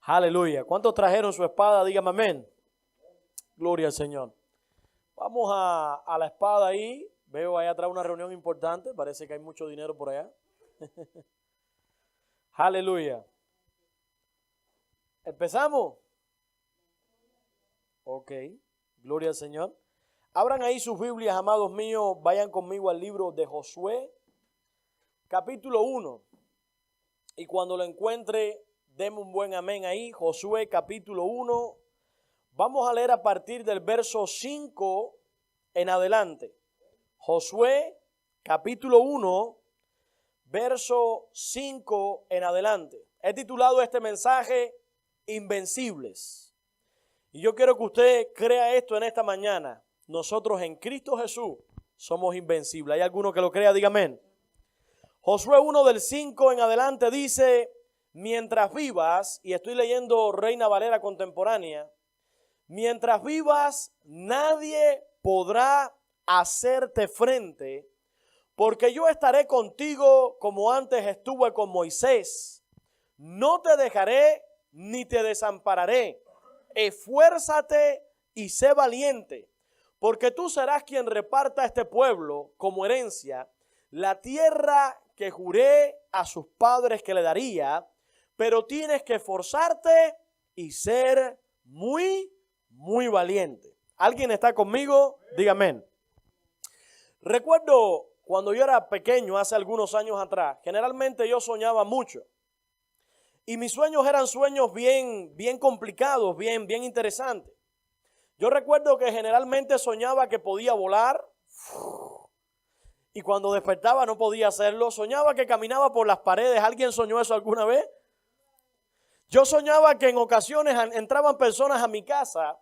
Aleluya. ¿Cuántos trajeron su espada? Dígame amén. Gloria al Señor. Vamos a la espada ahí. Veo allá atrás una reunión importante. Parece que hay mucho dinero por allá. Aleluya. ¿Empezamos? Ok. Gloria al Señor. Abran ahí sus Biblias, amados míos. Vayan conmigo al libro de Josué, capítulo 1. Y cuando lo encuentre, deme un buen amén ahí. Josué, capítulo 1. Vamos a leer a partir del verso 5 en adelante. Josué, capítulo 1, verso 5 en adelante. He titulado este mensaje Invencibles. Y yo quiero que usted crea esto en esta mañana. Nosotros en Cristo Jesús somos invencibles. ¿Hay alguno que lo crea? Diga amén. Josué 1 del 5 en adelante dice: mientras vivas, y estoy leyendo Reina Valera contemporánea, mientras vivas nadie podrá hacerte frente, porque yo estaré contigo como antes estuve con Moisés. No te dejaré ni te desampararé. Esfuérzate y sé valiente, porque tú serás quien reparta a este pueblo como herencia la tierra que juré a sus padres que le daría, pero tienes que esforzarte y ser muy valiente. ¿Alguien está conmigo? Dígame. Recuerdo cuando yo era pequeño, hace algunos años atrás, generalmente yo soñaba mucho. Y mis sueños eran sueños bien complicados, bien interesantes. Yo recuerdo que generalmente soñaba que podía volar. Y cuando despertaba no podía hacerlo. Soñaba que caminaba por las paredes. ¿Alguien soñó eso alguna vez? Yo soñaba que en ocasiones entraban personas a mi casa.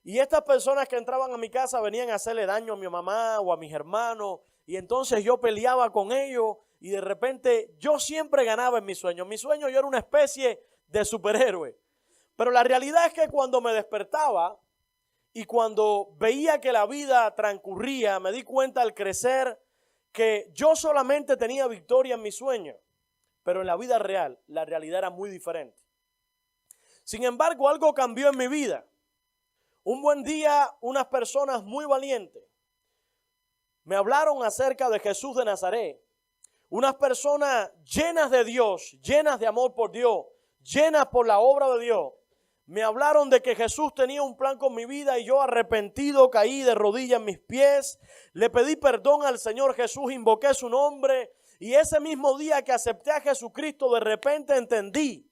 Y estas personas que entraban a mi casa venían a hacerle daño a mi mamá o a mis hermanos. Y entonces yo peleaba con ellos. Y de repente yo siempre ganaba en mis sueños. En mis sueños yo era una especie de superhéroe. Pero la realidad es que cuando me despertaba y cuando veía que la vida transcurría, me di cuenta al crecer que yo solamente tenía victoria en mis sueños. Pero en la vida real, la realidad era muy diferente. Sin embargo, algo cambió en mi vida. Un buen día, unas personas muy valientes me hablaron acerca de Jesús de Nazaret. Unas personas llenas de Dios, llenas de amor por Dios, llenas por la obra de Dios. Me hablaron de que Jesús tenía un plan con mi vida y yo arrepentido caí de rodillas en mis pies. Le pedí perdón al Señor Jesús, invoqué su nombre y ese mismo día que acepté a Jesucristo de repente entendí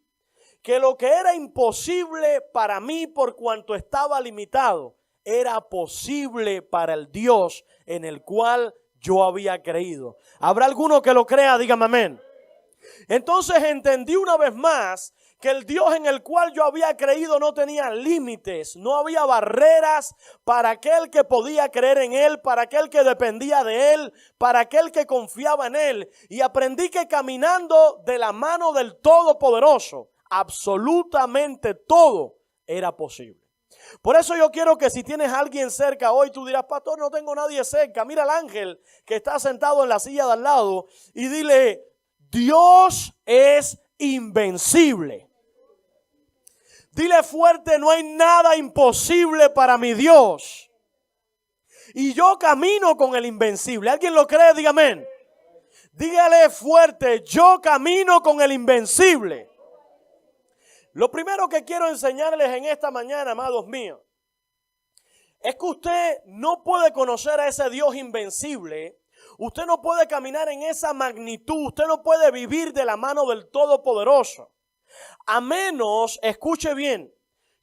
que lo que era imposible para mí por cuanto estaba limitado era posible para el Dios en el cual yo había creído. ¿Habrá alguno que lo crea? Dígame amén. Entonces entendí una vez más que el Dios en el cual yo había creído no tenía límites, no había barreras para aquel que podía creer en Él, para aquel que dependía de Él, para aquel que confiaba en Él. Y aprendí que caminando de la mano del Todopoderoso, absolutamente todo era posible. Por eso yo quiero que si tienes a alguien cerca hoy, tú dirás: pastor, no tengo nadie cerca. Mira al ángel que está sentado en la silla de al lado y dile: Dios es invencible. Dile fuerte: no hay nada imposible para mi Dios. Y yo camino con el invencible. ¿Alguien lo cree? Dígame. Dígale fuerte: yo camino con el invencible. Lo primero que quiero enseñarles en esta mañana, amados míos, es que usted no puede conocer a ese Dios invencible. Usted no puede caminar en esa magnitud. Usted no puede vivir de la mano del Todopoderoso. A menos, escuche bien,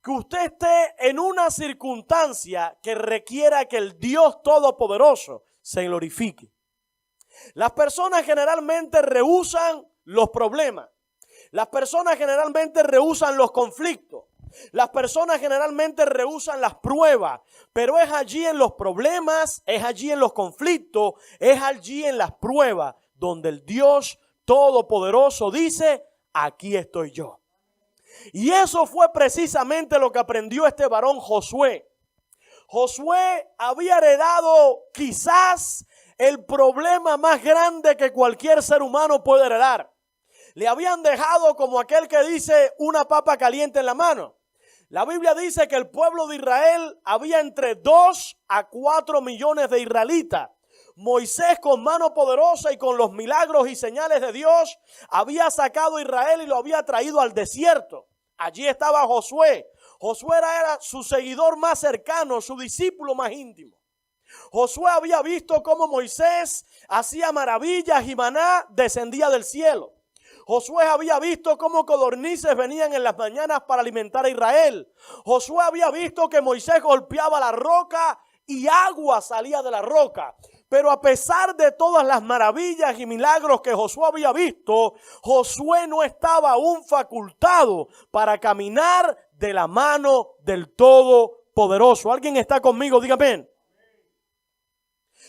que usted esté en una circunstancia que requiera que el Dios Todopoderoso se glorifique. Las personas generalmente rehúsan los problemas. Las personas generalmente rehúsan los conflictos. Las personas generalmente rehúsan las pruebas. Pero es allí en los problemas, es allí en los conflictos, es allí en las pruebas donde el Dios Todopoderoso dice: aquí estoy yo. Y eso fue precisamente lo que aprendió este varón Josué. Josué había heredado quizás el problema más grande que cualquier ser humano puede heredar. le habían dejado, como aquel que dice, una papa caliente en la mano. La Biblia dice que el pueblo de Israel había entre 2 a 4 millones de israelitas. Moisés, con mano poderosa y con los milagros y señales de Dios, había sacado a Israel y lo había traído al desierto. Allí estaba Josué. Josué era su seguidor más cercano, su discípulo más íntimo. Josué había visto cómo Moisés hacía maravillas y maná descendía del cielo. Josué había visto cómo codornices venían en las mañanas para alimentar a Israel. Josué había visto que Moisés golpeaba la roca y agua salía de la roca. Pero a pesar de todas las maravillas y milagros que Josué había visto, Josué no estaba aún facultado para caminar de la mano del Todopoderoso. ¿Alguien está conmigo? Dígame.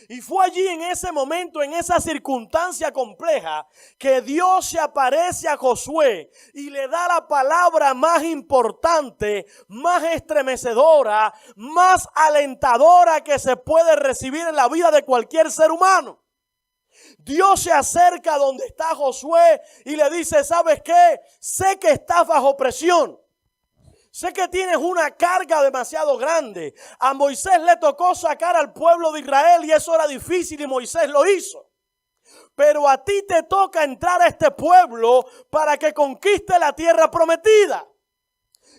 Y fue allí en ese momento, en esa circunstancia compleja, que Dios se aparece a Josué y le da la palabra más importante, más estremecedora, más alentadora que se puede recibir en la vida de cualquier ser humano. Dios se acerca donde está Josué y le dice, ¿sabes qué? Sé que estás bajo presión. Sé que tienes una carga demasiado grande. A Moisés le tocó sacar al pueblo de Israel y eso era difícil y Moisés lo hizo. Pero a ti te toca entrar a este pueblo para que conquiste la tierra prometida.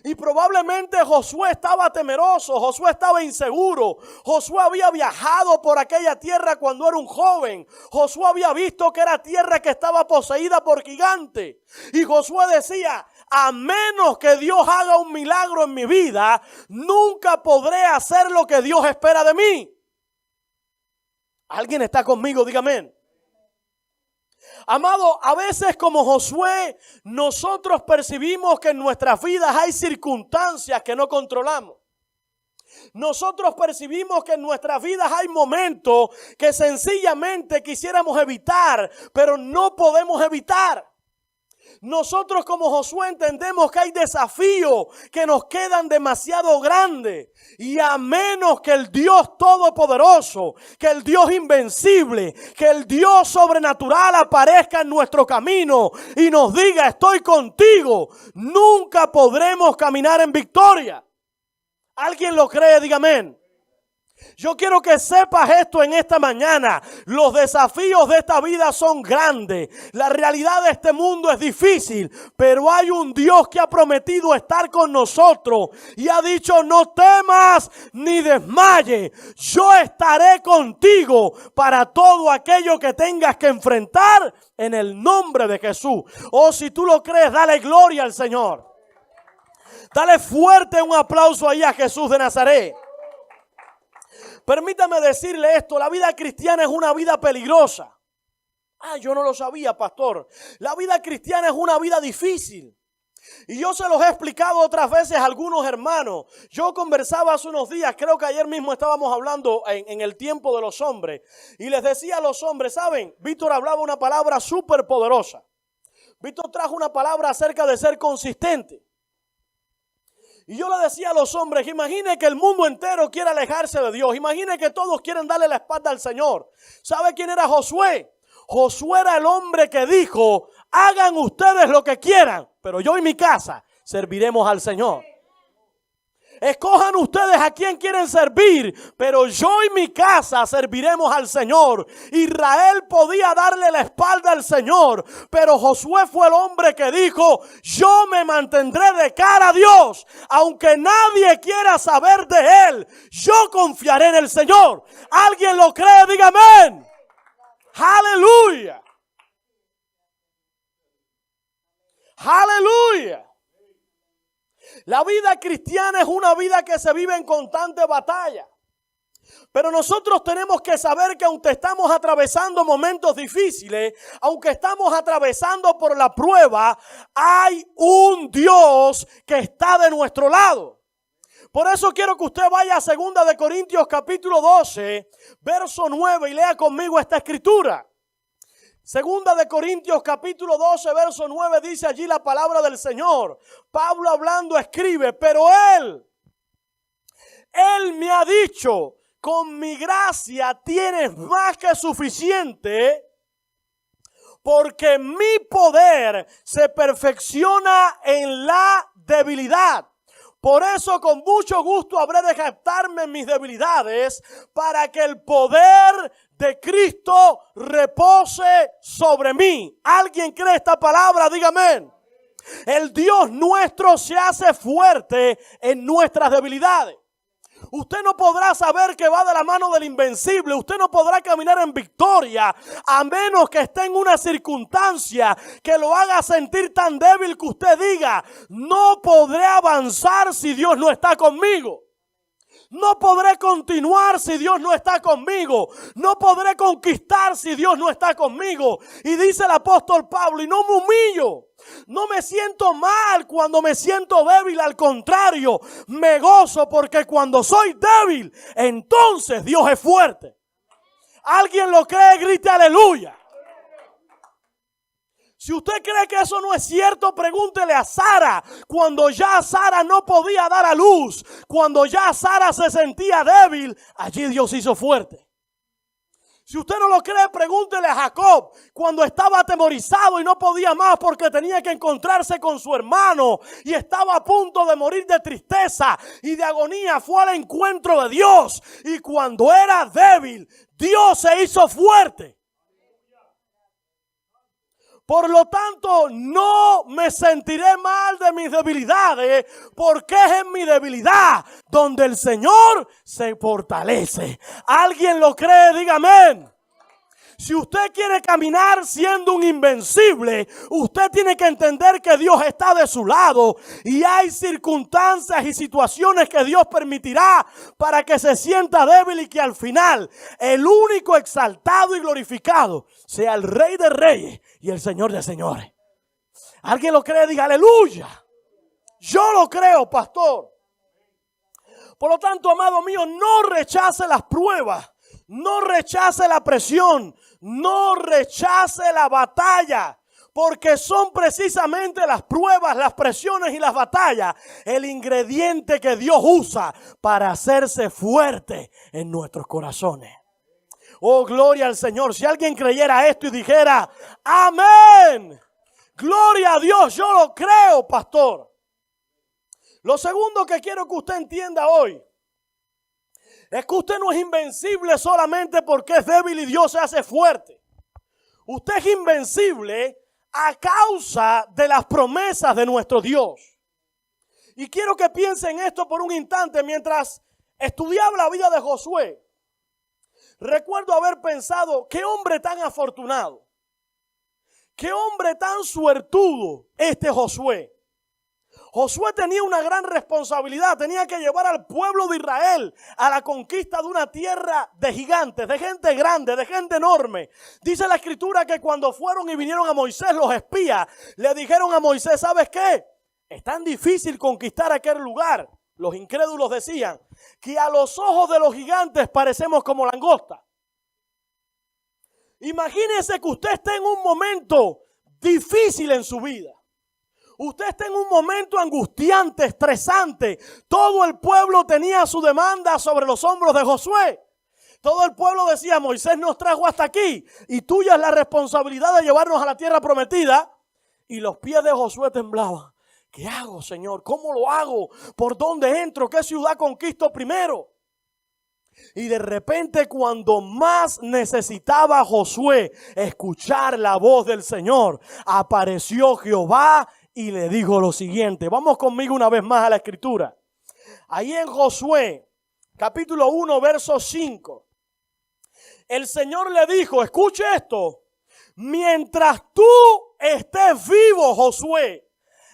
Y probablemente Josué estaba temeroso, Josué estaba inseguro. Josué había viajado por aquella tierra cuando era un joven. Josué había visto que era tierra que estaba poseída por gigantes. Y Josué decía, a menos que Dios haga un milagro en mi vida, nunca podré hacer lo que Dios espera de mí. ¿Alguien está conmigo? Dígame. Amado, a veces como Josué, nosotros percibimos que en nuestras vidas hay circunstancias que no controlamos. Nosotros percibimos que en nuestras vidas hay momentos que sencillamente quisiéramos evitar, pero no podemos evitar. Nosotros como Josué entendemos que hay desafíos que nos quedan demasiado grandes y a menos que el Dios todopoderoso, que el Dios invencible, que el Dios sobrenatural aparezca en nuestro camino y nos diga estoy contigo, nunca podremos caminar en victoria. ¿Alguien lo cree? Diga amén. Yo quiero que sepas esto en esta mañana. Los desafíos de esta vida son grandes. La realidad de este mundo es difícil. Pero hay un Dios que ha prometido estar con nosotros. Y ha dicho no temas ni desmayes. Yo estaré contigo para todo aquello que tengas que enfrentar en el nombre de Jesús. Oh, si tú lo crees, dale gloria al Señor. Dale fuerte un aplauso ahí a Jesús de Nazaret. Permítame decirle esto, la vida cristiana es una vida peligrosa. Yo no lo sabía, pastor. La vida cristiana es una vida difícil. Y yo se los he explicado otras veces a algunos hermanos. Yo conversaba hace unos días, creo que ayer mismo estábamos hablando en el tiempo de los hombres. Y les decía a los hombres, ¿saben? Víctor hablaba una palabra súper poderosa. Víctor trajo una palabra acerca de ser consistente. Y yo le decía a los hombres, imagine que el mundo entero quiere alejarse de Dios. Imagine que todos quieren darle la espalda al Señor. ¿Sabe quién era Josué? Josué era el hombre que dijo, hagan ustedes lo que quieran, pero yo y mi casa serviremos al Señor. Escojan ustedes a quién quieren servir, pero yo y mi casa serviremos al Señor. Israel podía darle la espalda al Señor, pero Josué fue el hombre que dijo, yo me mantendré de cara a Dios, aunque nadie quiera saber de Él, yo confiaré en el Señor. ¿Alguien lo cree? Diga amén. Aleluya. Aleluya. La vida cristiana es una vida que se vive en constante batalla. Pero nosotros tenemos que saber que aunque estamos atravesando momentos difíciles, aunque estamos atravesando por la prueba, hay un Dios que está de nuestro lado. Por eso quiero que usted vaya a 2 de Corintios capítulo 12, verso 9 y lea conmigo esta escritura. 2 de Corintios capítulo 12 verso 9 dice allí la palabra del Señor. Pablo hablando escribe, pero Él me ha dicho, con mi gracia tienes más que suficiente, porque mi poder se perfecciona en la debilidad. Por eso con mucho gusto habré de jactarme en mis debilidades, para que el poder de Cristo repose sobre mí. ¿Alguien cree esta palabra? Dígame. El Dios nuestro se hace fuerte en nuestras debilidades. Usted no podrá saber que va de la mano del invencible. Usted no podrá caminar en victoria a menos que esté en una circunstancia que lo haga sentir tan débil que usted diga: no podré avanzar si Dios no está conmigo. No podré continuar si Dios no está conmigo. No podré conquistar si Dios no está conmigo. Y dice el apóstol Pablo: y no me humillo. No me siento mal cuando me siento débil. Al contrario, me gozo porque cuando soy débil, entonces Dios es fuerte. ¿Alguien lo cree? Grite aleluya. Si usted cree que eso no es cierto, pregúntele a Sara. Cuando ya Sara no podía dar a luz, cuando ya Sara se sentía débil, allí Dios hizo fuerte. Si usted no lo cree, pregúntele a Jacob. Cuando estaba atemorizado y no podía más porque tenía que encontrarse con su hermano y estaba a punto de morir de tristeza y de agonía, fue al encuentro de Dios. Y cuando era débil, Dios se hizo fuerte. Por lo tanto, no me sentiré mal de mis debilidades, porque es en mi debilidad donde el Señor se fortalece. ¿Alguien lo cree? Diga amén. Si usted quiere caminar siendo un invencible, usted tiene que entender que Dios está de su lado y hay circunstancias y situaciones que Dios permitirá para que se sienta débil y que al final el único exaltado y glorificado sea el Rey de Reyes y el Señor de Señores. ¿Alguien lo cree? Diga aleluya. Yo lo creo, pastor. Por lo tanto, amado mío, no rechace las pruebas. No rechace la presión, no rechace la batalla, porque son precisamente las pruebas, las presiones y las batallas el ingrediente que Dios usa para hacerse fuerte en nuestros corazones. Oh, gloria al Señor. Si alguien creyera esto y dijera amén, gloria a Dios, yo lo creo, pastor. Lo segundo que quiero que usted entienda hoy es que usted no es invencible solamente porque es débil y Dios se hace fuerte. Usted es invencible a causa de las promesas de nuestro Dios. Y quiero que piense en esto por un instante. Mientras estudiaba la vida de Josué, recuerdo haber pensado: qué hombre tan afortunado, qué hombre tan suertudo este Josué. Josué tenía una gran responsabilidad, tenía que llevar al pueblo de Israel a la conquista de una tierra de gigantes, de gente grande, de gente enorme. Dice la escritura que cuando fueron y vinieron a Moisés los espías, le dijeron a Moisés: ¿sabes qué? Es tan difícil conquistar aquel lugar. Los incrédulos decían que a los ojos de los gigantes parecemos como langosta. Imagínese que usted esté en un momento difícil en su vida. Usted está en un momento angustiante, estresante. Todo el pueblo tenía su demanda sobre los hombros de Josué. Todo el pueblo decía: Moisés nos trajo hasta aquí y tuya es la responsabilidad de llevarnos a la tierra prometida. Y los pies de Josué temblaban. ¿Qué hago, Señor? ¿Cómo lo hago? ¿Por dónde entro? ¿Qué ciudad conquisto primero? Y de repente, cuando más necesitaba Josué escuchar la voz del Señor, apareció Jehová y le dijo lo siguiente. Vamos conmigo una vez más a la escritura. Ahí en Josué, capítulo 1, verso 5. El Señor le dijo, escuche esto: mientras tú estés vivo, Josué,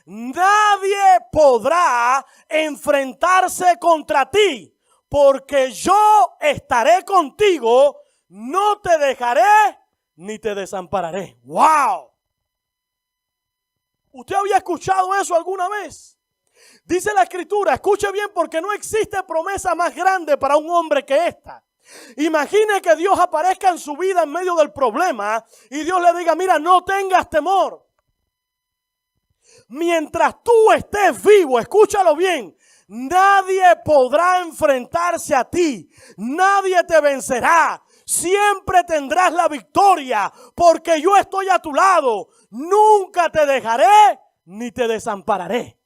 nadie podrá enfrentarse contra ti, porque yo estaré contigo, no te dejaré ni te desampararé. ¡Wow! ¿Usted había escuchado eso alguna vez? Dice la escritura, escuche bien, porque no existe promesa más grande para un hombre que esta. Imagine que Dios aparezca en su vida en medio del problema y Dios le diga: mira, no tengas temor. Mientras tú estés vivo, escúchalo bien, nadie podrá enfrentarse a ti, nadie te vencerá. siempre tendrás la victoria, porque yo estoy a tu lado. Nunca te dejaré ni te desampararé.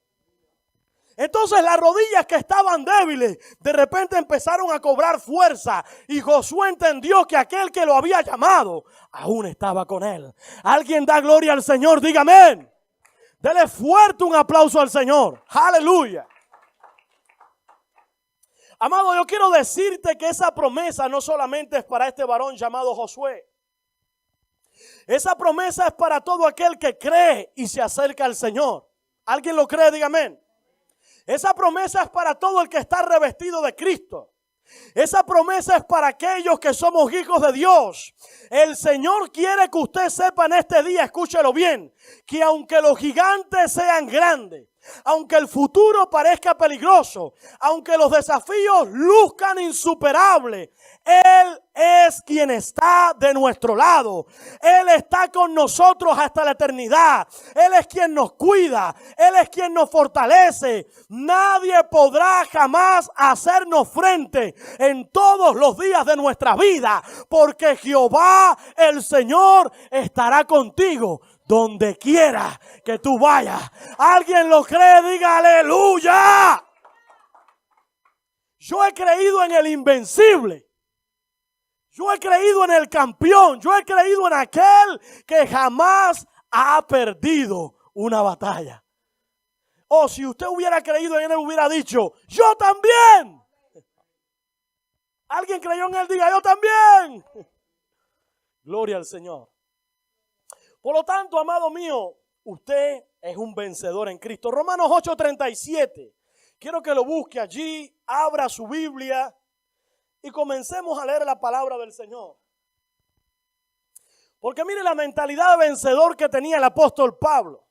Entonces las rodillas que estaban débiles de repente empezaron a cobrar fuerza y Josué entendió que aquel que lo había llamado aún estaba con él. Alguien da gloria al Señor, diga amén. Dele fuerte un aplauso al Señor. Aleluya. Amado, yo quiero decirte que esa promesa no solamente es para este varón llamado Josué. Esa promesa es para todo aquel que cree y se acerca al Señor. ¿Alguien lo cree? Diga amén. Esa promesa es para todo el que está revestido de Cristo. Esa promesa es para aquellos que somos hijos de Dios. El Señor quiere que usted sepa en este día, escúchelo bien, que aunque los gigantes sean grandes, aunque el futuro parezca peligroso, aunque los desafíos luzcan insuperables, Él es quien está de nuestro lado. Él está con nosotros hasta la eternidad. Él es quien nos cuida. Él es quien nos fortalece. Nadie podrá jamás hacernos frente en todos los días de nuestra vida, porque Jehová, el Señor, estará contigo donde quiera que tú vayas. ¿Alguien lo cree? Diga aleluya. Yo he creído en el invencible. Yo he creído en el campeón. Yo he creído en aquel que jamás ha perdido una batalla. O si usted hubiera creído en él, hubiera dicho, yo también. ¿Alguien creyó en él? Diga, yo también. Gloria al Señor. Por lo tanto, amado mío, usted es un vencedor en Cristo. Romanos 8:37. Quiero que lo busque allí, abra su Biblia y comencemos a leer la palabra del Señor. Porque mire la mentalidad de vencedor que tenía el apóstol Pablo.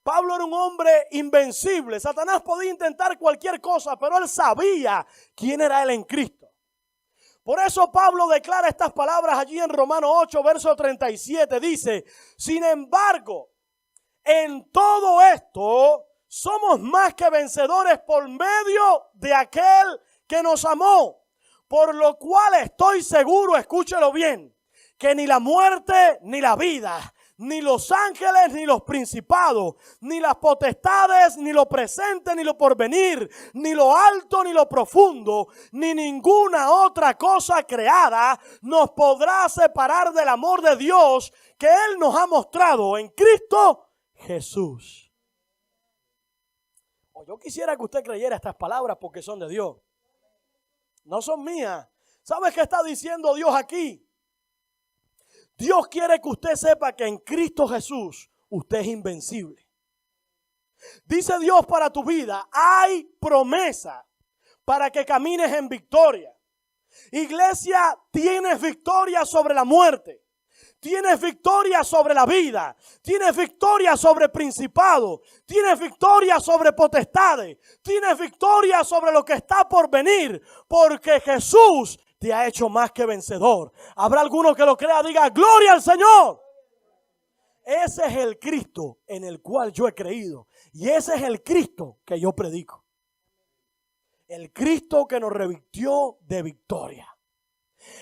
Pablo era un hombre invencible. Satanás podía intentar cualquier cosa, pero él sabía quién era él en Cristo. Por eso Pablo declara estas palabras allí en Romanos 8, verso 37. Dice, sin embargo, en todo esto somos más que vencedores por medio de aquel que nos amó. Por lo cual estoy seguro, escúchelo bien, que ni la muerte ni la vida, ni los ángeles, ni los principados, ni las potestades, ni lo presente, ni lo porvenir, ni lo alto, ni lo profundo, ni ninguna otra cosa creada nos podrá separar del amor de Dios que Él nos ha mostrado en Cristo Jesús. Yo quisiera que usted creyera estas palabras porque son de Dios. No son mías. ¿Sabes qué está diciendo Dios aquí? Dios quiere que usted sepa que en Cristo Jesús usted es invencible. Dice Dios para tu vida, hay promesa para que camines en victoria. Iglesia, tienes victoria sobre la muerte. Tienes victoria sobre la vida. Tienes victoria sobre principados. Tienes victoria sobre potestades. Tienes victoria sobre lo que está por venir. Porque Jesús te ha hecho más que vencedor. Habrá alguno que lo crea, diga gloria al Señor. Ese es el Cristo en el cual yo he creído. Y ese es el Cristo que yo predico. El Cristo que nos revistió de victoria.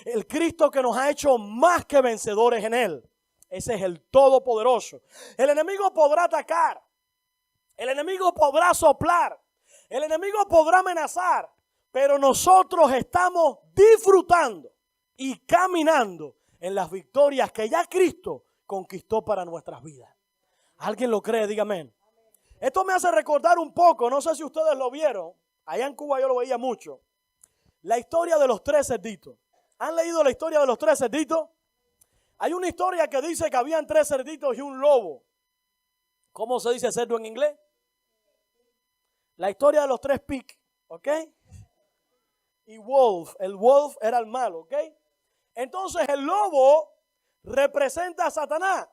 El Cristo que nos ha hecho más que vencedores en Él. Ese es el Todopoderoso. El enemigo podrá atacar. El enemigo podrá soplar. El enemigo podrá amenazar. Pero nosotros estamos disfrutando y caminando en las victorias que ya Cristo conquistó para nuestras vidas. ¿Alguien lo cree? Dígame. Esto me hace recordar un poco, no sé si ustedes lo vieron, allá en Cuba yo lo veía mucho, la historia de los 3 cerditos. ¿Han leído la historia de los 3 cerditos? Hay una historia que dice que habían 3 cerditos y un lobo. ¿Cómo se dice cerdo en inglés? La historia de los 3 pigs, ¿ok? Y wolf, el wolf era el malo, ¿ok? Entonces el lobo representa a Satanás.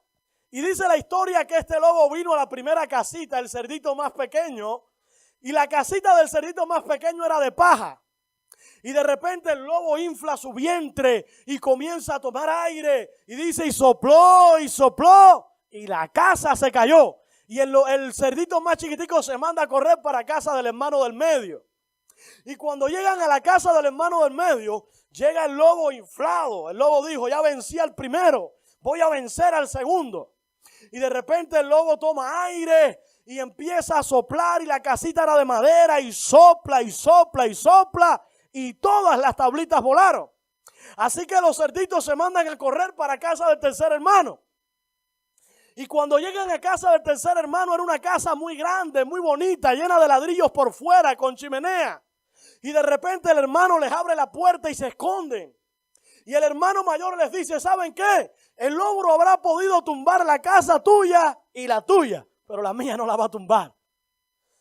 Y dice la historia que este lobo vino a la primera casita, el cerdito más pequeño, y la casita del cerdito más pequeño era de paja. Y de repente el lobo infla su vientre y comienza a tomar aire. Y dice, y sopló, y la casa se cayó. Y el cerdito más chiquitico se manda a correr para casa del hermano del medio. Y cuando llegan a la casa del hermano del medio, llega el lobo inflado. El lobo dijo, ya vencí al primero, voy a vencer al segundo. Y de repente el lobo toma aire y empieza a soplar, y la casita era de madera, y sopla y sopla y sopla, y todas las tablitas volaron. Así que los cerditos se mandan a correr para casa del tercer hermano. Y cuando llegan a casa del tercer hermano, era una casa muy grande, muy bonita, llena de ladrillos por fuera, con chimenea. Y de repente el hermano les abre la puerta y se esconden. Y el hermano mayor les dice, ¿saben qué? El lobo habrá podido tumbar la casa tuya y la tuya, pero la mía no la va a tumbar.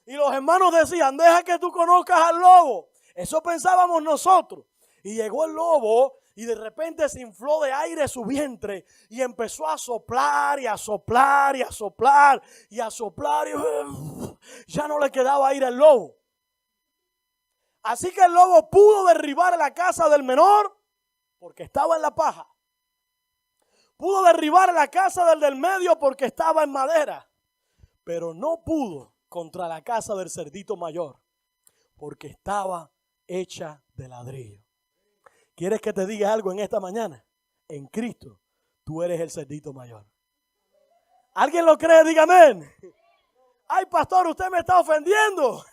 Y los hermanos decían, deja que tú conozcas al lobo. Eso pensábamos nosotros. Y llegó el lobo y de repente se infló de aire su vientre y empezó a soplar y a soplar y a soplar y a soplar. Y ya no le quedaba aire al lobo. Así que el lobo pudo derribar la casa del menor porque estaba en la paja. Pudo derribar la casa del medio porque estaba en madera. Pero no pudo contra la casa del cerdito mayor porque estaba hecha de ladrillo. ¿Quieres que te diga algo en esta mañana? En Cristo, tú eres el cerdito mayor. ¿Alguien lo cree? Dígame. Amén. Ay, pastor, usted me está ofendiendo.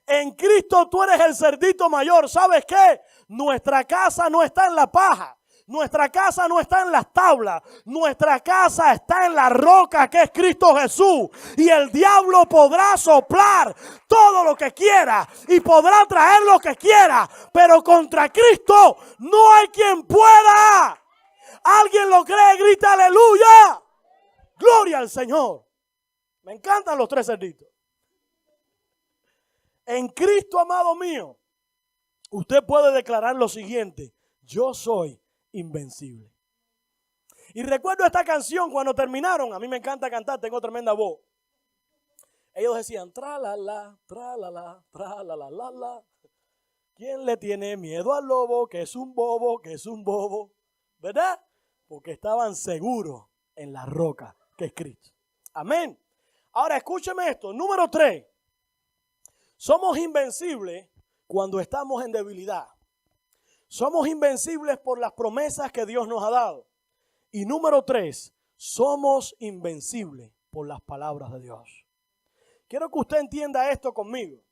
En Cristo tú eres el cerdito mayor. ¿Sabes qué? Nuestra casa no está en la paja. Nuestra casa no está en las tablas. Nuestra casa está en la roca que es Cristo Jesús. Y el diablo podrá soplar todo lo que quiera y podrá traer lo que quiera. Pero contra Cristo no hay quien pueda. ¿Alguien lo cree? Grita aleluya. Gloria al Señor. Me encantan los tres cerditos. En Cristo, amado mío, usted puede declarar lo siguiente: yo soy invencible. Y recuerdo esta canción cuando terminaron. A mí me encanta cantar, tengo tremenda voz. Ellos decían tra la la, tra la la, tra la la la la. ¿Quién le tiene miedo al lobo? Que es un bobo, que es un bobo. ¿Verdad? Porque estaban seguros en la roca que es Cristo. Amén. Ahora escúcheme esto. Número 3. Somos invencibles cuando estamos en debilidad. Somos invencibles por las promesas que Dios nos ha dado. Y número 3, somos invencibles por las palabras de Dios. Quiero que usted entienda esto conmigo.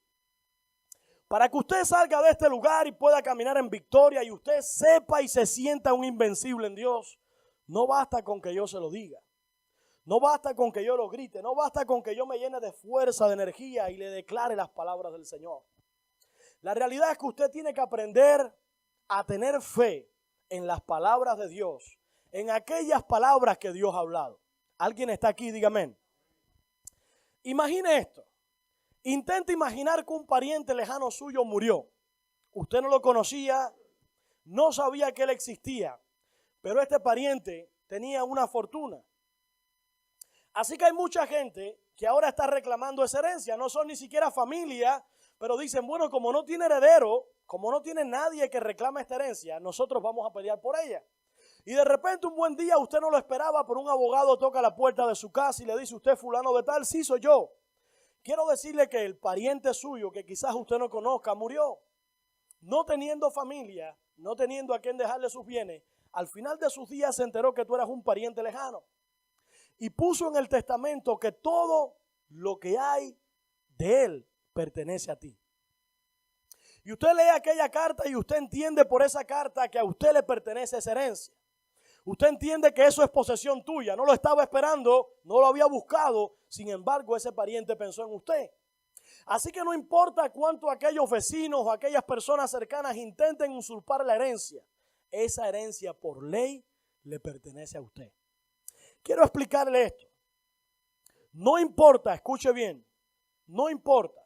Para que usted salga de este lugar y pueda caminar en victoria y usted sepa y se sienta un invencible en Dios, no basta con que yo se lo diga. No basta con que yo lo grite. No basta con que yo me llene de fuerza, de energía y le declare las palabras del Señor. La realidad es que usted tiene que aprender a tener fe en las palabras de Dios, en aquellas palabras que Dios ha hablado. ¿Alguien está aquí? Dígame. Imagine esto. Intenta imaginar que un pariente lejano suyo murió. Usted no lo conocía, no sabía que él existía, pero este pariente tenía una fortuna. Así que hay mucha gente que ahora está reclamando esa herencia. No son ni siquiera familia, pero dicen, bueno, como no tiene heredero, como no tiene nadie que reclame esta herencia, nosotros vamos a pelear por ella. Y de repente un buen día usted no lo esperaba, pero un abogado toca la puerta de su casa y le dice, ¿usted fulano de tal? Sí, soy yo. Quiero decirle que el pariente suyo, que quizás usted no conozca, murió. No teniendo familia, no teniendo a quien dejarle sus bienes, al final de sus días se enteró que tú eras un pariente lejano. Y puso en el testamento que todo lo que hay de él pertenece a ti. Y usted lee aquella carta y usted entiende por esa carta que a usted le pertenece esa herencia. Usted entiende que eso es posesión tuya. No lo estaba esperando, no lo había buscado. Sin embargo, ese pariente pensó en usted. Así que no importa cuánto aquellos vecinos o aquellas personas cercanas intenten usurpar la herencia. Esa herencia por ley le pertenece a usted. Quiero explicarle esto. No importa, escuche bien, no importa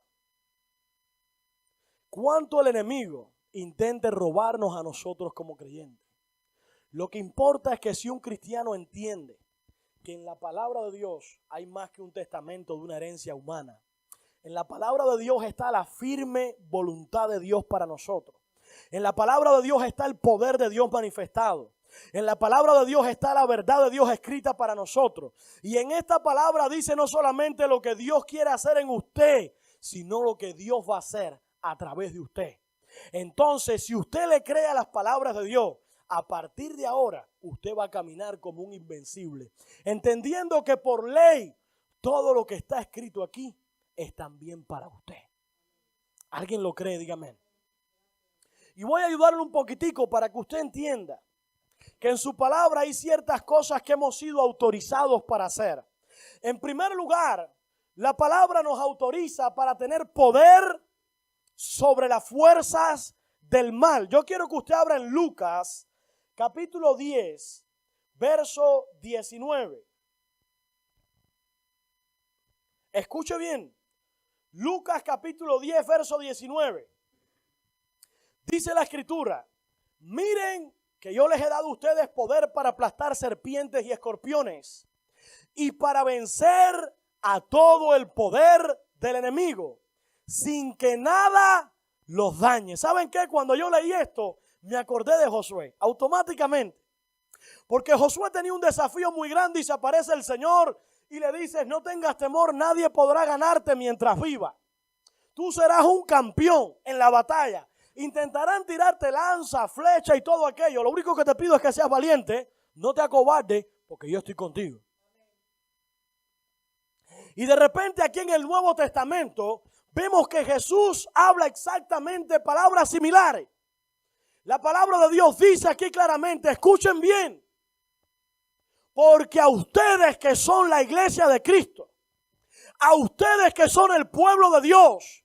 cuánto el enemigo intente robarnos a nosotros como creyentes. Lo que importa es que si un cristiano entiende que en la palabra de Dios hay más que un testamento de una herencia humana. En la palabra de Dios está la firme voluntad de Dios para nosotros. En la palabra de Dios está el poder de Dios manifestado. En la palabra de Dios está la verdad de Dios escrita para nosotros. Y en esta palabra dice no solamente lo que Dios quiere hacer en usted, sino lo que Dios va a hacer a través de usted. Entonces, si usted le cree a las palabras de Dios, a partir de ahora, usted va a caminar como un invencible, entendiendo que por ley, todo lo que está escrito aquí es también para usted. ¿Alguien lo cree? Dígame. Y voy a ayudarle un poquitico para que usted entienda que en su palabra hay ciertas cosas que hemos sido autorizados para hacer. En primer lugar, la palabra nos autoriza para tener poder sobre las fuerzas del mal. Yo quiero que usted abra en Lucas, capítulo 10, verso 19. Escuche bien. Lucas, capítulo 10, verso 19. Dice la escritura: miren que yo les he dado a ustedes poder para aplastar serpientes y escorpiones y para vencer a todo el poder del enemigo, sin que nada los dañe. ¿Saben qué? Cuando yo leí esto, me acordé de Josué, automáticamente. Porque Josué tenía un desafío muy grande y se aparece el Señor y le dice: no tengas temor, nadie podrá ganarte mientras viva. Tú serás un campeón en la batalla. Intentarán tirarte lanza, flecha y todo aquello. Lo único que te pido es que seas valiente, no te acobardes, porque yo estoy contigo. Y de repente aquí en el Nuevo Testamento vemos que Jesús habla exactamente palabras similares. La palabra de Dios dice aquí claramente, escuchen bien, porque a ustedes que son la iglesia de Cristo, a ustedes que son el pueblo de Dios,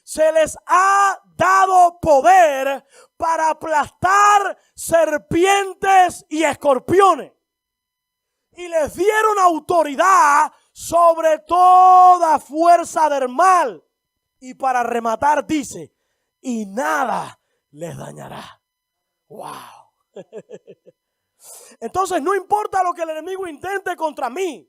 se les ha dado poder para aplastar serpientes y escorpiones. Y les dieron autoridad sobre toda fuerza del mal. Y para rematar dice, y nada les dañará. ¡Wow! Entonces no importa lo que el enemigo intente contra mí.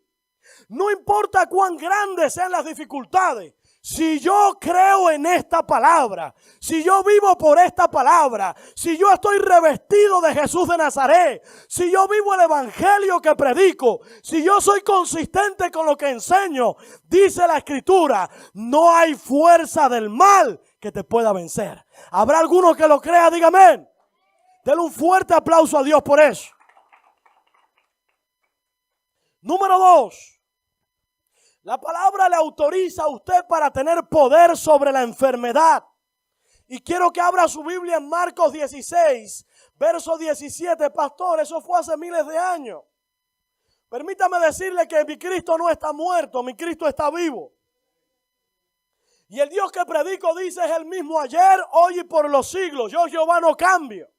No importa cuán grandes sean las dificultades. Si yo creo en esta palabra, si yo vivo por esta palabra, si yo estoy revestido de Jesús de Nazaret, si yo vivo el evangelio que predico, si yo soy consistente con lo que enseño, dice la escritura, no hay fuerza del mal que te pueda vencer. ¿Habrá alguno que lo crea? Dígame. Denle un fuerte aplauso a Dios por eso. Número 2. La palabra le autoriza a usted para tener poder sobre la enfermedad. Y quiero que abra su Biblia en Marcos 16, verso 17. Pastor, eso fue hace miles de años. Permítame decirle que mi Cristo no está muerto, mi Cristo está vivo. Y el Dios que predico dice es el mismo ayer, hoy y por los siglos. Yo, Jehová, no cambio.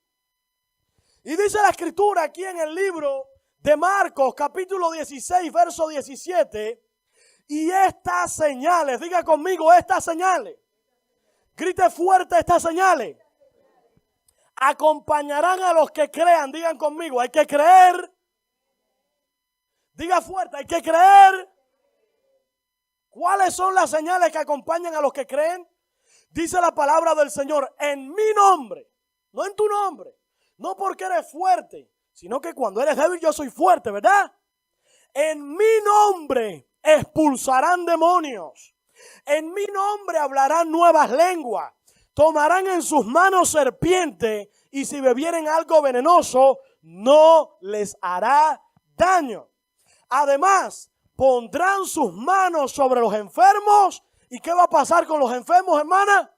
Y dice la escritura aquí en el libro de Marcos, capítulo 16, verso 17. Y estas señales, diga conmigo, estas señales, grite fuerte, estas señales, acompañarán a los que crean. Digan conmigo, hay que creer. Diga fuerte, hay que creer. ¿Cuáles son las señales que acompañan a los que creen? Dice la palabra del Señor, en mi nombre, no en tu nombre, no porque eres fuerte, sino que cuando eres débil yo soy fuerte, ¿verdad? En mi nombre expulsarán demonios. En mi nombre hablarán nuevas lenguas. Tomarán en sus manos serpientes y si bebieren algo venenoso no les hará daño. Además, pondrán sus manos sobre los enfermos. ¿Y qué va a pasar con los enfermos, hermana?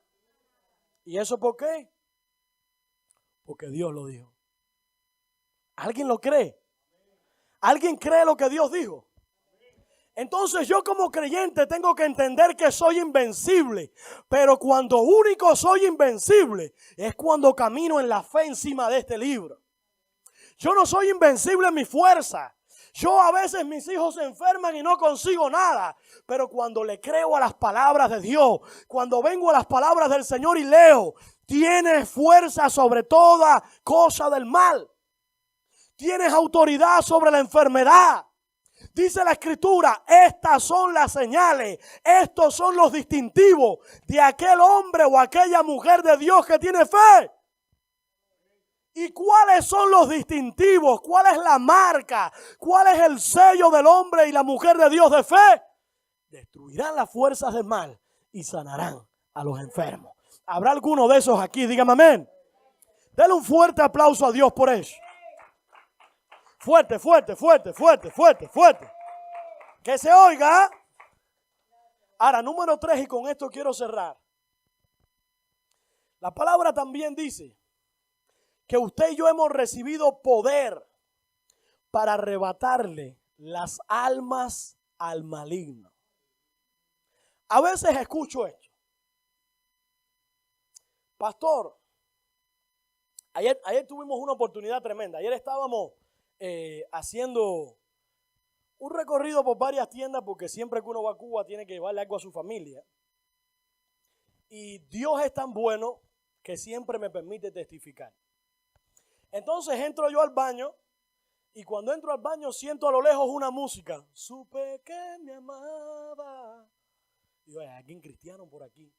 ¿Y eso por qué? Porque Dios lo dijo. ¿Alguien lo cree? ¿Alguien cree lo que Dios dijo? Entonces yo como creyente tengo que entender que soy invencible. Pero cuando único soy invencible es cuando camino en la fe encima de este libro. Yo no soy invencible en mi fuerza. Yo a veces mis hijos se enferman y no consigo nada. Pero cuando le creo a las palabras de Dios, cuando vengo a las palabras del Señor y leo, tienes fuerza sobre toda cosa del mal. Tienes autoridad sobre la enfermedad. Dice la escritura, estas son las señales, estos son los distintivos de aquel hombre o aquella mujer de Dios que tiene fe. ¿Y cuáles son los distintivos? ¿Cuál es la marca? ¿Cuál es el sello del hombre y la mujer de Dios de fe? Destruirán las fuerzas del mal y sanarán a los enfermos. ¿Habrá alguno de esos aquí? Dígame amén. Dale un fuerte aplauso a Dios por eso. Fuerte, fuerte, fuerte, fuerte, fuerte, fuerte. Que se oiga. Ahora, número 3, y con esto quiero cerrar. La palabra también dice que usted y yo hemos recibido poder para arrebatarle las almas al maligno. A veces escucho esto. Pastor, ayer tuvimos una oportunidad tremenda. Ayer estábamos haciendo un recorrido por varias tiendas porque siempre que uno va a Cuba tiene que llevarle algo a su familia. Y Dios es tan bueno que siempre me permite testificar. Entonces entro yo al baño y cuando entro al baño siento a lo lejos una música. Supe que me amaba. Digo, hay alguien cristiano por aquí.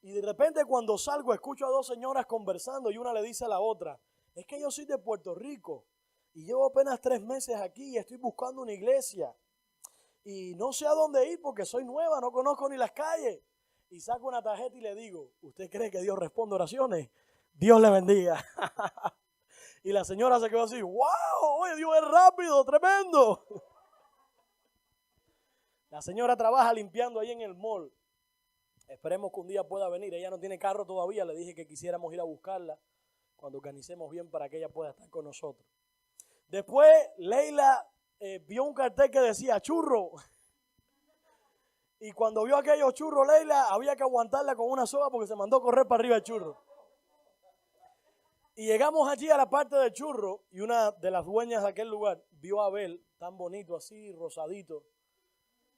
Y de repente cuando salgo escucho a 2 señoras conversando y una le dice a la otra, es que yo soy de Puerto Rico y llevo apenas 3 meses aquí y estoy buscando una iglesia. Y no sé a dónde ir porque soy nueva, no conozco ni las calles. Y saco una tarjeta y le digo, ¿usted cree que Dios responde oraciones? Dios le bendiga. Y la señora se quedó así, wow, oye, Dios es rápido, tremendo. La señora trabaja limpiando ahí en el mall. Esperemos que un día pueda venir. Ella no tiene carro todavía, le dije que quisiéramos ir a buscarla cuando organicemos bien para que ella pueda estar con nosotros. Después Leila vio un cartel que decía churro. Y cuando vio aquellos churros, Leila, había que aguantarla con una soga porque se mandó a correr para arriba el churro. Y llegamos allí a la parte del churro y una de las dueñas de aquel lugar vio a Abel tan bonito así, rosadito.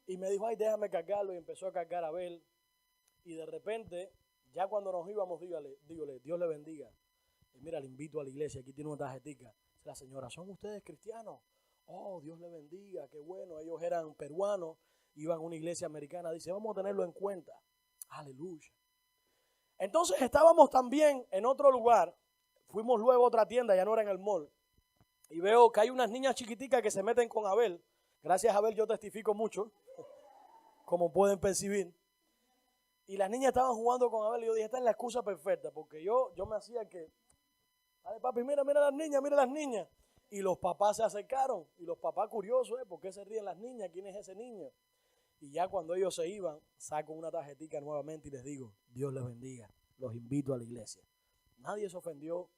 Y me dijo, ay, déjame cargarlo. Y empezó a cargar a Abel. Y de repente, ya cuando nos íbamos, dígale, Dios le bendiga. Y mira, le invito a la iglesia, aquí tiene una tarjetica. La señora, ¿son ustedes cristianos? Oh, Dios le bendiga, qué bueno. Ellos eran peruanos. Iban a una iglesia americana, dice, vamos a tenerlo en cuenta. Aleluya. Entonces estábamos también en otro lugar, fuimos luego a otra tienda, ya no era en el mall, y veo que hay unas niñas chiquiticas que se meten con Abel. Gracias a Abel yo testifico mucho, como pueden percibir. Y las niñas estaban jugando con Abel y yo dije, esta es la excusa perfecta, porque yo me hacía que, dale papi, mira las niñas, mira las niñas. Y los papás se acercaron, y los papás curiosos, ¿por qué se ríen las niñas? ¿Quién es ese niño? Y ya cuando ellos se iban, saco una tarjetita nuevamente y les digo, Dios les bendiga, los invito a la iglesia. Nadie se ofendió,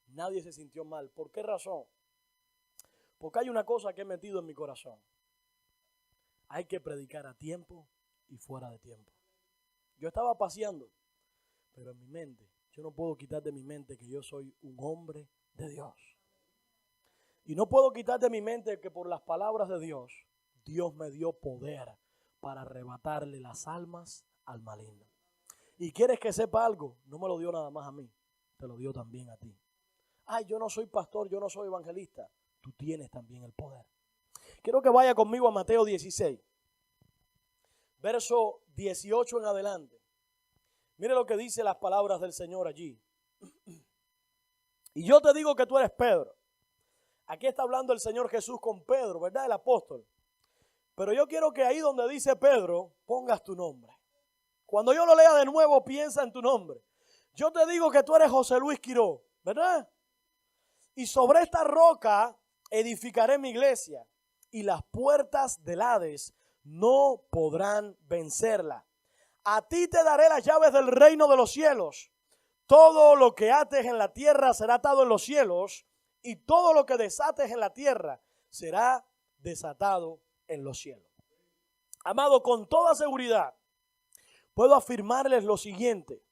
nadie se sintió mal. ¿Por qué razón? Porque hay una cosa que he metido en mi corazón. Hay que predicar a tiempo y fuera de tiempo. Yo estaba paseando, pero en mi mente, yo no puedo quitar de mi mente que yo soy un hombre de Dios. Y no puedo quitar de mi mente que por las palabras de Dios, Dios me dio poder para arrebatarle las almas al maligno. ¿Y quieres que sepa algo? No me lo dio nada más a mí, te lo dio también a ti. Ay, yo no soy pastor, yo no soy evangelista. Tú tienes también el poder. Quiero que vaya conmigo a Mateo 16, verso 18 en adelante. Mire lo que dice las palabras del Señor allí. Y yo te digo que tú eres Pedro. Aquí está hablando el Señor Jesús con Pedro, ¿verdad? El apóstol. Pero yo quiero que ahí donde dice Pedro, pongas tu nombre. Cuando yo lo lea de nuevo, piensa en tu nombre. Yo te digo que tú eres José Luis Quiró, ¿verdad? Y sobre esta roca edificaré mi iglesia, y las puertas del Hades no podrán vencerla. A ti te daré las llaves del reino de los cielos. Todo lo que ates en la tierra será atado en los cielos, y todo lo que desates en la tierra será desatado en los cielos. Amado, con toda seguridad puedo afirmarles lo siguiente: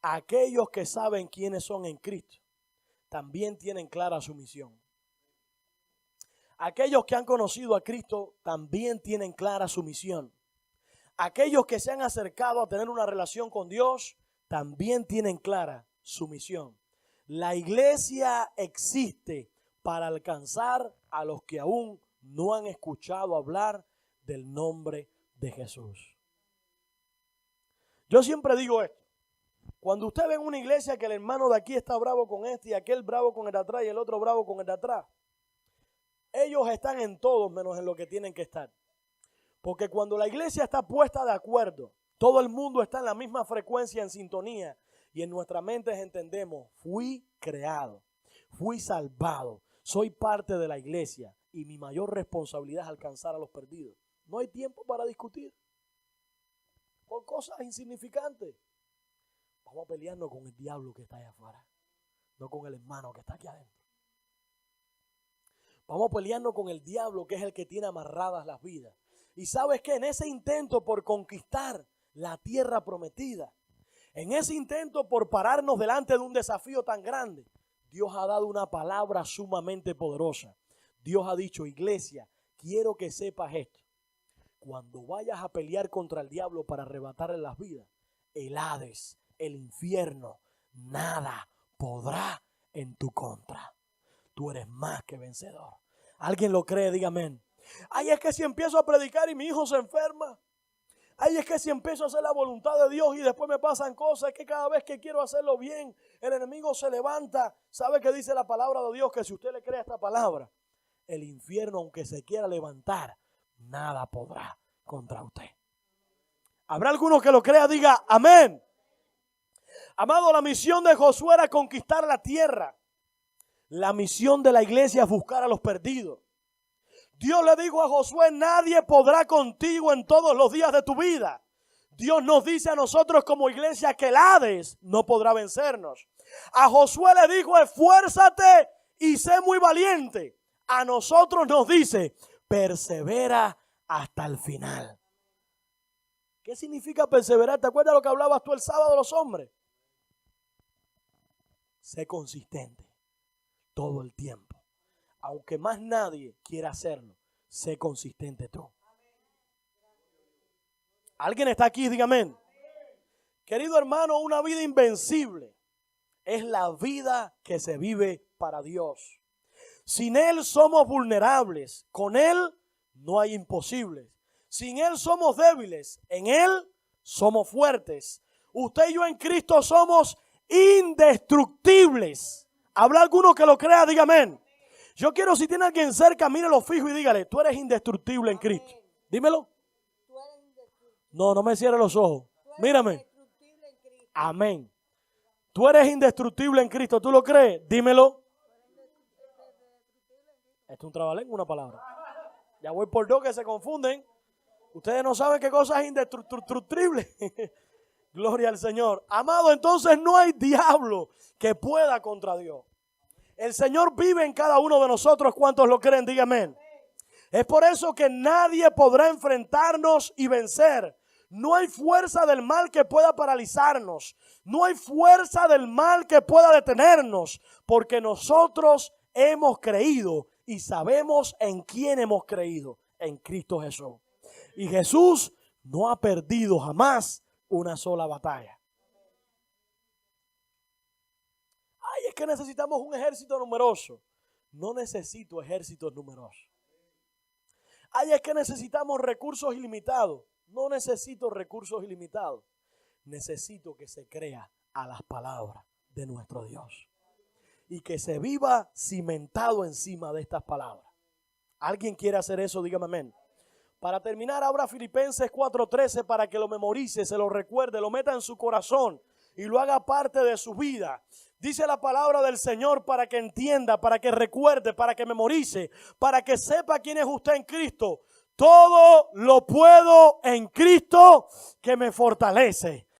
aquellos que saben quiénes son en Cristo también tienen clara su misión. Aquellos que han conocido a Cristo también tienen clara su misión. Aquellos que se han acercado a tener una relación con Dios también tienen clara su misión. La iglesia existe para alcanzar a los que aún no han escuchado hablar del nombre de Jesús. Yo siempre digo esto: cuando usted ve en una iglesia que el hermano de aquí está bravo con este y aquel bravo con el de atrás y el otro bravo con el de atrás, ellos están en todos menos en lo que tienen que estar. Porque cuando la iglesia está puesta de acuerdo Todo el mundo está en la misma frecuencia, en sintonía. Y en nuestra mente entendemos, fui creado, fui salvado, soy parte de la iglesia y mi mayor responsabilidad es alcanzar a los perdidos. No hay tiempo para discutir por cosas insignificantes. Vamos a pelearnos con el diablo que está allá afuera, no con el hermano que está aquí adentro. Vamos a pelearnos con el diablo que es el que tiene amarradas las vidas. Y ¿sabes qué? En ese intento por conquistar la tierra prometida, en ese intento por pararnos delante de un desafío tan grande, Dios ha dado una palabra sumamente poderosa. Dios ha dicho, iglesia, quiero que sepas esto. Cuando vayas a pelear contra el diablo para arrebatarle las vidas, el Hades, el infierno, nada podrá en tu contra. Tú eres más que vencedor. ¿Alguien lo cree? Diga amén. Ay, es que si empiezo a predicar y mi hijo se enferma. Ay, es que si empiezo a hacer la voluntad de Dios y después me pasan cosas, es que cada vez que quiero hacerlo bien, el enemigo se levanta. ¿Sabe qué dice la palabra de Dios? Que si usted le cree a esta palabra, el infierno, aunque se quiera levantar, nada podrá contra usted. ¿Habrá alguno que lo crea? Diga amén. Amado, la misión de Josué era conquistar la tierra. La misión de la iglesia es buscar a los perdidos. Dios le dijo a Josué, nadie podrá contigo en todos los días de tu vida. Dios nos dice a nosotros como iglesia que el Hades no podrá vencernos. A Josué le dijo, esfuérzate y sé muy valiente. A nosotros nos dice, persevera hasta el final. ¿Qué significa perseverar? ¿Te acuerdas lo que hablabas tú el sábado de los hombres? Sé consistente todo el tiempo. Aunque más nadie quiera hacerlo, sé consistente tú. ¿Alguien está aquí? Dígame. Querido hermano, una vida invencible es la vida que se vive para Dios. Sin Él somos vulnerables. Con Él no hay imposibles. Sin Él somos débiles. En Él somos fuertes. Usted y yo en Cristo somos indestructibles. ¿Habrá alguno que lo crea? Dígame. Yo quiero, si tiene alguien cerca, mírelo fijo y dígale, tú eres indestructible en Cristo. Dímelo. No, no me cierre los ojos. Mírame. Amén. Tú eres indestructible en Cristo. ¿Tú lo crees? Dímelo. Esto es un trabalengua, una palabra. Ya voy por dos que se confunden. Ustedes no saben qué cosa es indestructible. Gloria al Señor. Amado, entonces no hay diablo que pueda contra Dios. El Señor vive en cada uno de nosotros. ¿Cuántos lo creen? Dígame. Es por eso que nadie podrá enfrentarnos y vencer. No hay fuerza del mal que pueda paralizarnos. No hay fuerza del mal que pueda detenernos. Porque nosotros hemos creído y sabemos en quién hemos creído. En Cristo Jesús. Y Jesús no ha perdido jamás una sola batalla. Ay, es que necesitamos un ejército numeroso. No necesito ejércitos numerosos. Ay, es que necesitamos recursos ilimitados. No necesito recursos ilimitados. Necesito que se crea a las palabras de nuestro Dios. Y que se viva cimentado encima de estas palabras. ¿Alguien quiere hacer eso? Dígame amén. Para terminar, abra Filipenses 4:13 para que lo memorice, se lo recuerde, lo meta en su corazón y lo haga parte de su vida. Dice la palabra del Señor para que entienda, para que recuerde, para que memorice, para que sepa quién es usted en Cristo. Todo lo puedo en Cristo que me fortalece.